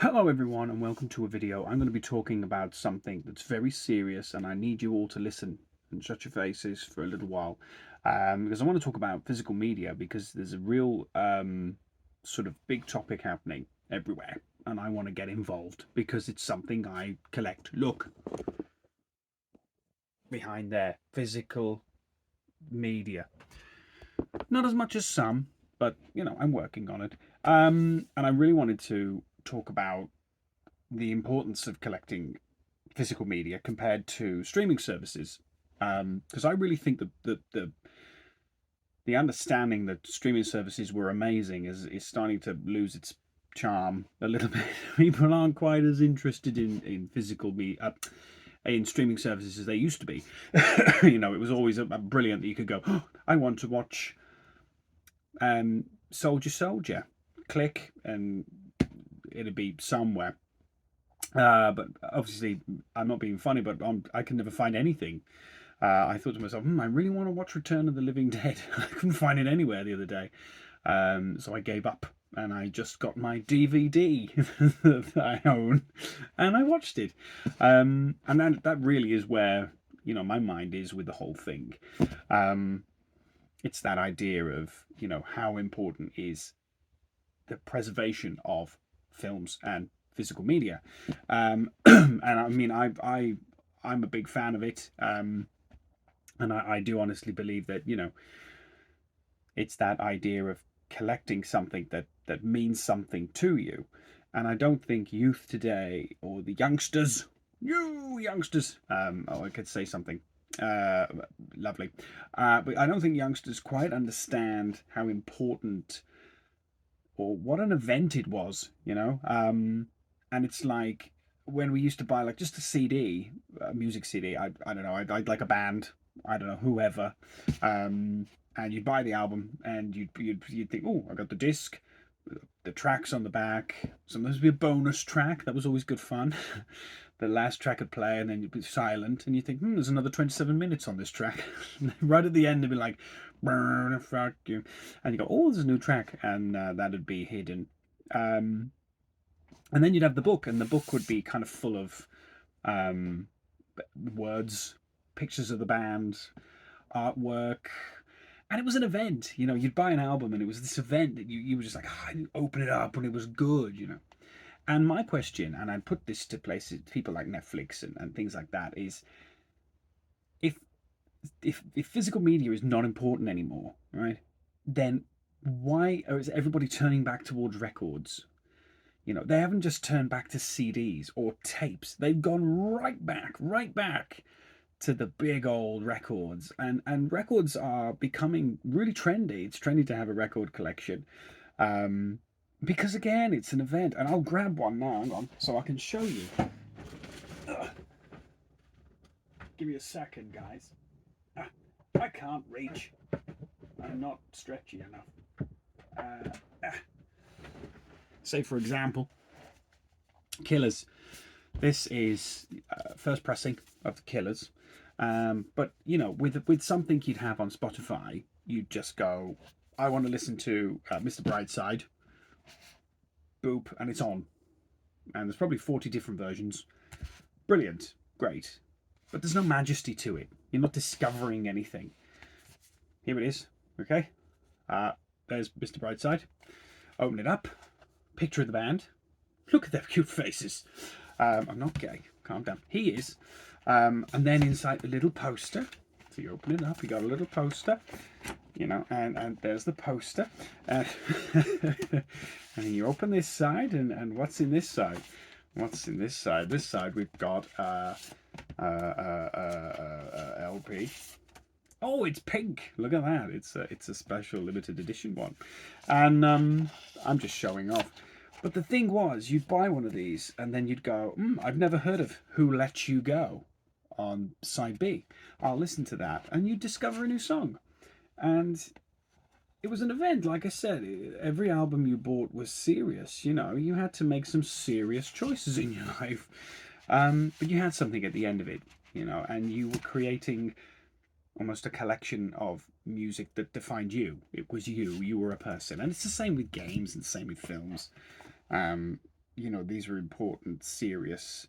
Hello everyone and welcome to a video. I'm going to be talking about something that's very serious and I need you all to listen and shut your faces for a little while because I want to talk about physical media because there's a real sort of big topic happening everywhere and I want to get involved because it's something I collect. Look behind there, physical media. Not as much as some, but I'm working on it. And I really wanted to talk about the importance of collecting physical media compared to streaming services. Because I really think that the understanding that streaming services were amazing is starting to lose its charm a little bit. People aren't quite as interested in physical media. In streaming services as they used to be. It was always a brilliant that you could go, oh, I want to watch Soldier. Click, and it'd be somewhere. But obviously, I'm not being funny, but I can never find anything. I thought to myself, I really want to watch Return of the Living Dead. I couldn't find it anywhere the other day. So I gave up and I just got my DVD that I own and I watched it. And that really is where, my mind is with the whole thing. It's that idea of, how important is the preservation of films and physical media. And I mean, I'm a big fan of it. And I do honestly believe that, it's that idea of collecting something that means something to you. And I don't think youth today or the youngsters, you youngsters, I could say something lovely, but I don't think youngsters quite understand how important or what an event it was, and it's like when we used to buy like just a CD, a music CD. I don't know. I'd like a band. I don't know whoever, and you'd buy the album and you'd think, oh, I got the disc, the tracks on the back. Sometimes it'd be a bonus track. That was always good fun. The last track would play and then you'd be silent and you think, there's another 27 minutes on this track. Right at the end, it'd be like, fuck you. And you go, oh, there's a new track. And that'd be hidden. Um, and then you'd have the book, and the book would be kind of full of um, words, pictures of the band, artwork, and it was an event. You'd buy an album, and it was this event that you were just like, oh, I open it up, and it was good. And my question, and I put this to places, people like Netflix and things like that, is if if physical media is not important anymore, right? Then why is everybody turning back towards records? They haven't just turned back to CDs or tapes. They've gone right back to the big old records. And records are becoming really trendy. It's trendy to have a record collection. Because again, it's an event. And I'll grab one now, hang on, so I can show you. Ugh. Give me a second, guys. I can't reach. I'm not stretchy enough. Say, for example, Killers. This is first pressing of the Killers. But with something you'd have on Spotify, you'd just go, I want to listen to Mr. Brideside. Boop, and it's on. And there's probably 40 different versions. Brilliant, great. But there's no majesty to it. You're not discovering anything. Here it is. Okay. There's Mr. Brightside. Open it up. Picture of the band. Look at their cute faces. I'm not gay. Calm down. He is. And then inside the little poster. So you open it up. You got a little poster. And there's the poster. And you open this side. And what's in this side? What's in this side? This side we've got LP. Oh, it's pink. Look at that. It's a special limited edition one. And I'm just showing off. But the thing was, you'd buy one of these and then you'd go, I've never heard of Who Let You Go on side B. I'll listen to that. And you'd discover a new song. And it was an event. Like I said, every album you bought was serious. You had to make some serious choices in your life. But you had something at the end of it, and you were creating almost a collection of music that defined you. It was you. You were a person. And it's the same with games and the same with films. these are important, serious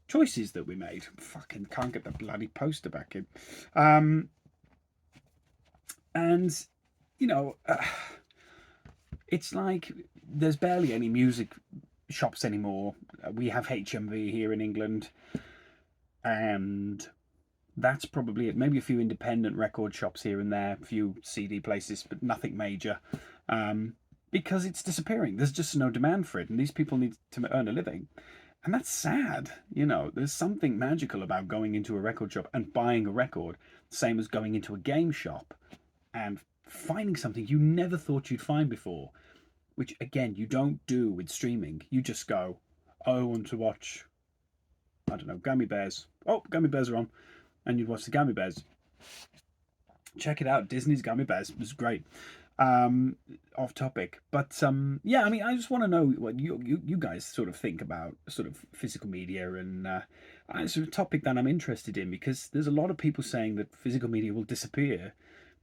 choices that we made. Fucking can't get the bloody poster back in. And, you know, it's like there's barely any music shops anymore. We have HMV here in England, and that's probably it. Maybe a few independent record shops here and there, a few CD places, but nothing major. Because it's disappearing. There's just no demand for it, and these people need to earn a living. And that's sad. There's something magical about going into a record shop and buying a record, same as going into a game shop and finding something you never thought you'd find before, which again, you don't do with streaming. You just go, oh, I want to watch, I don't know, Gummy Bears. Oh, Gummy Bears are on. And you'd watch the Gummy Bears. Check it out. Disney's Gummy Bears was great. Off topic, but yeah, I mean, I just want to know what you guys sort of think about sort of physical media, and it's a topic that I'm interested in, because there's a lot of people saying that physical media will disappear,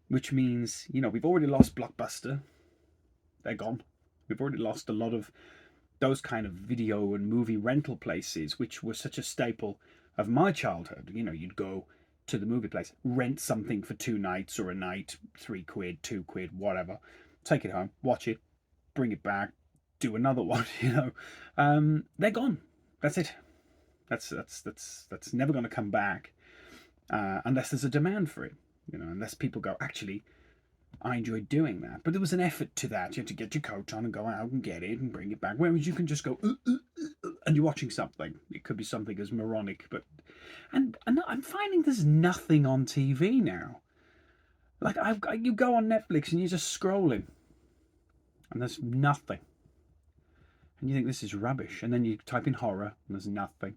which means we've already lost Blockbuster. They're gone. We've already lost a lot of those kind of video and movie rental places, which were such a staple of my childhood. You'd go to the movie place, rent something for 2 nights or a night, £3, £2, whatever, take it home, watch it, bring it back, do another one. They're gone. That's it. That's never going to come back, unless there's a demand for it. Unless people go, actually, I enjoy doing that. But there was an effort to that. You had to get your coat on and go out and get it and bring it back. Whereas you can just go, and you're watching something. It could be something as moronic, but and I'm finding there's nothing on TV now. Like you go on Netflix and you're just scrolling, and there's nothing. And you think this is rubbish. And then you type in horror, and there's nothing.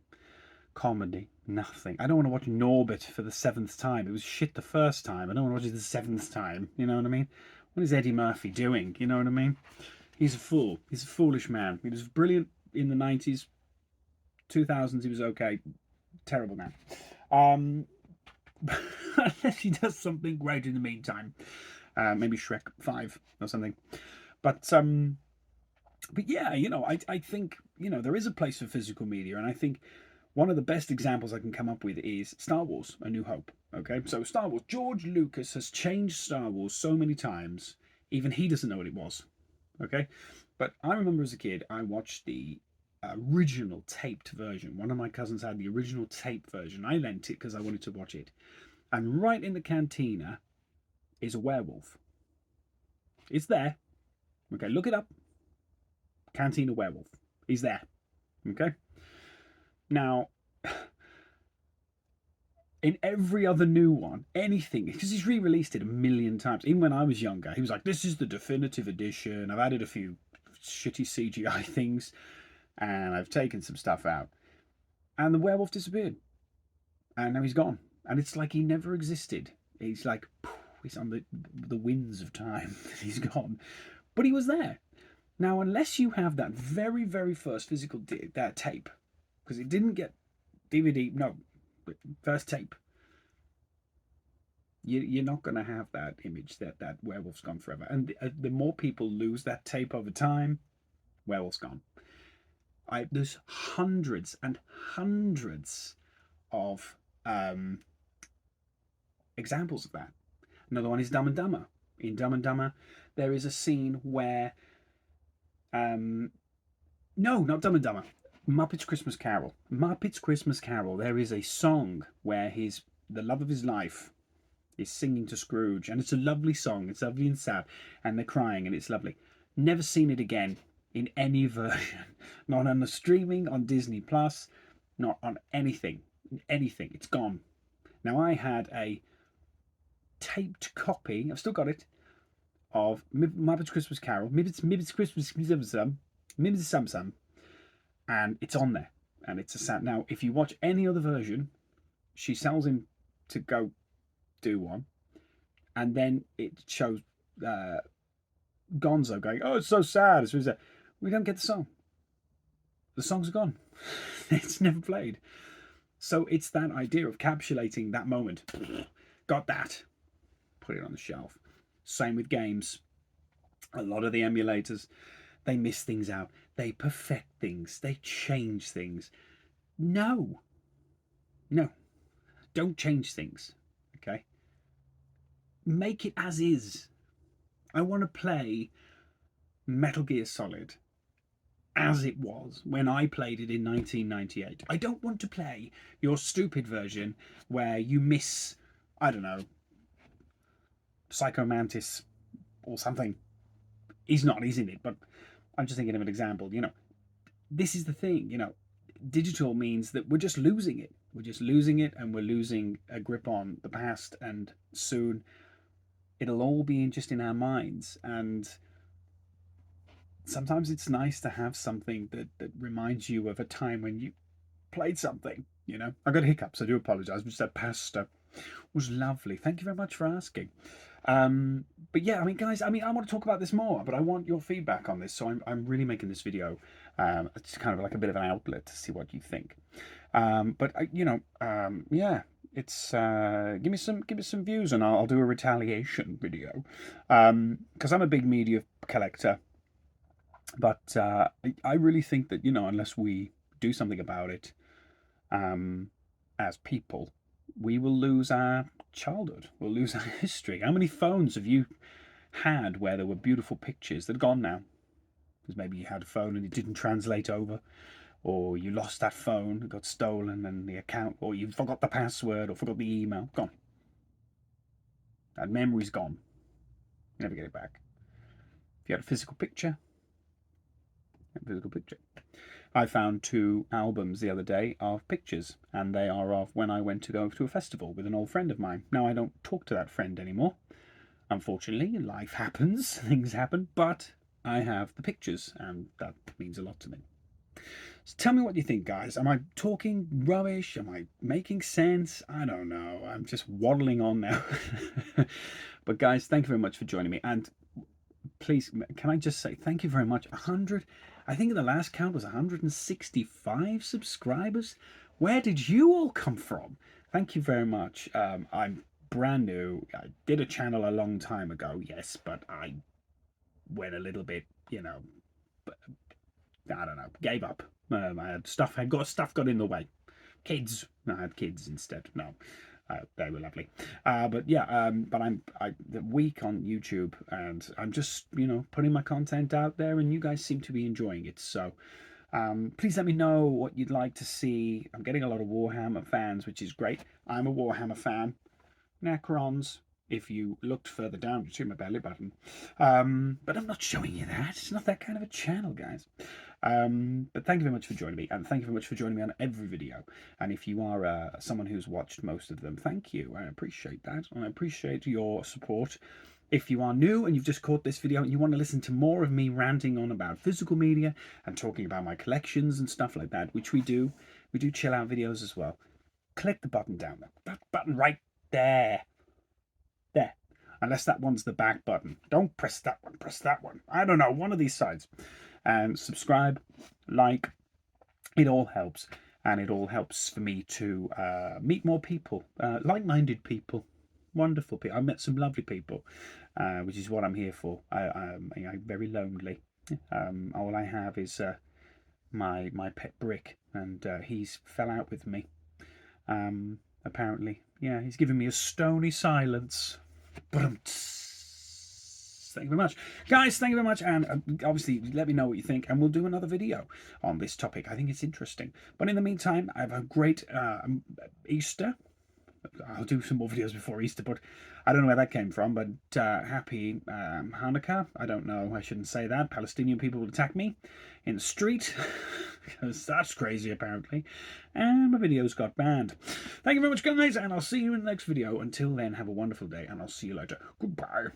Comedy, nothing. I don't want to watch Norbit for the 7th time. It was shit the first time. I don't want to watch it the 7th time. You know what I mean? What is Eddie Murphy doing? You know what I mean? He's a fool. He's a foolish man. He was brilliant in the 90s. 2000s, he was okay. Terrible now. Unless he does something great in the meantime. Maybe Shrek 5 or something. But yeah, I think, there is a place for physical media, and I think one of the best examples I can come up with is Star Wars: A New Hope. Okay, so Star Wars, George Lucas has changed Star Wars so many times, even he doesn't know what it was. Okay, but I remember as a kid, I watched the original taped version. One of my cousins had the original tape version. I lent it because I wanted to watch it. And right in the cantina is a werewolf. It's there. Okay, look it up. Cantina werewolf. He's there. Okay. Now, in every other new one, anything, because he's re-released it a million times. Even when I was younger, he was like, this is the definitive edition. I've added a few shitty CGI things, and I've taken some stuff out. And the werewolf disappeared. And now he's gone. And it's like he never existed. He's like, he's on the winds of time. He's gone. But he was there. Now, unless you have that very, very first physical tape, because it didn't get DVD, no, first tape, you're not going to have that image that werewolf's gone forever. And the more people lose that tape over time, werewolf's gone. There's hundreds and hundreds of examples of that. Another one is Dumb and Dumber. In Dumb and Dumber, there is a scene where, no, not Dumb and Dumber, Muppets Christmas Carol. Muppets Christmas Carol, there is a song where the love of his life is singing to Scrooge, and it's a lovely song. It's lovely and sad, and they're crying, and it's lovely. Never seen it again in any version. Not on the streaming, on Disney Plus, not on anything. Anything. It's gone. Now, I had a taped copy, I've still got it, of Muppets Christmas Carol, Muppets Christmas Sum, and it's on there. And it's a sad. Now, if you watch any other version, she tells him to go do one, and then it shows Gonzo going, "Oh, it's so sad." It's sad. We don't get the song. The songs are gone. It's never played. So it's that idea of capsulating that moment. Got that. Put it on the shelf. Same with games. A lot of the emulators, they miss things out. they perfect things, they change things. No, no, don't change things. Okay, make it as is. I want to play Metal Gear Solid as it was when I played it in 1998. I don't want to play your stupid version where you miss, I don't know, Psycho Mantis or something. He's not, he's in it, but I'm just thinking of an example. This is the thing, digital means that we're just losing it. We're just losing it, and we're losing a grip on the past, and soon it'll all be just in our minds. And sometimes it's nice to have something that reminds you of a time when you played something. I got hiccups. I do apologise. But that pasta was lovely. Thank you very much for asking. But yeah, guys, I want to talk about this more, but I want your feedback on this. So I'm really making this video. It's kind of like a bit of an outlet to see what you think. Yeah, it's give me some views, and I'll do a retaliation video. Because I'm a big media collector, but I really think that unless we do something about it, as people, we will lose our childhood. We'll lose our history. How many phones have you had where there were beautiful pictures that are gone now? Because maybe you had a phone and it didn't translate over, or you lost that phone, it got stolen, and the account, or you forgot the password, or forgot the email. Gone. That memory's gone. You never get it back. If you had a physical picture, I found 2 albums the other day of pictures, and they are of when I went to go to a festival with an old friend of mine. Now, I don't talk to that friend anymore. Unfortunately, life happens, things happen, but I have the pictures, and that means a lot to me. So tell me what you think, guys. Am I talking rubbish? Am I making sense? I don't know. I'm just waddling on now. But guys, thank you very much for joining me. And please, can I just say thank you very much. 100, I think the last count was 165 subscribers. Where did you all come from? Thank you very much. I'm brand new. I did a channel a long time ago, yes, but I went a little bit, I don't know, gave up. I had stuff got in the way. Kids. I had kids instead. No. They were lovely, but yeah, but I'm the week on YouTube, and I'm just putting my content out there, and you guys seem to be enjoying it. So please let me know what you'd like to see. I'm getting a lot of Warhammer fans, which is great. I'm a Warhammer fan. Necrons, if you looked further down, you'd see my belly button. But I'm not showing you that. It's not that kind of a channel, guys. But thank you very much for joining me, and thank you very much for joining me on every video. And if you are someone who's watched most of them, thank you. I appreciate that, and I appreciate your support. If you are new and you've just caught this video and you want to listen to more of me ranting on about physical media and talking about my collections and stuff like that, which we do chill out videos as well, click the button down there. That button right there. There. Unless that one's the back button. Don't press that one. Press that one. I don't know. One of these sides. And subscribe, like. It all helps. And it all helps for me to meet more people. Like-minded people. Wonderful people. I met some lovely people. Which is what I'm here for. I'm very lonely. All I have is my pet brick. And he's fell out with me. Apparently. Yeah, he's giving me a stony silence. Thank you very much, guys. Thank you very much, and obviously let me know what you think, and we'll do another video on this topic. I think it's interesting. But in the meantime, have a great Easter. I'll do some more videos before Easter, but I don't know where that came from. But happy Hanukkah. I don't know. I shouldn't say that. Palestinian people will attack me in the street because that's crazy, apparently. And my videos got banned. Thank you very much, guys, and I'll see you in the next video. Until then, have a wonderful day, and I'll see you later. Goodbye.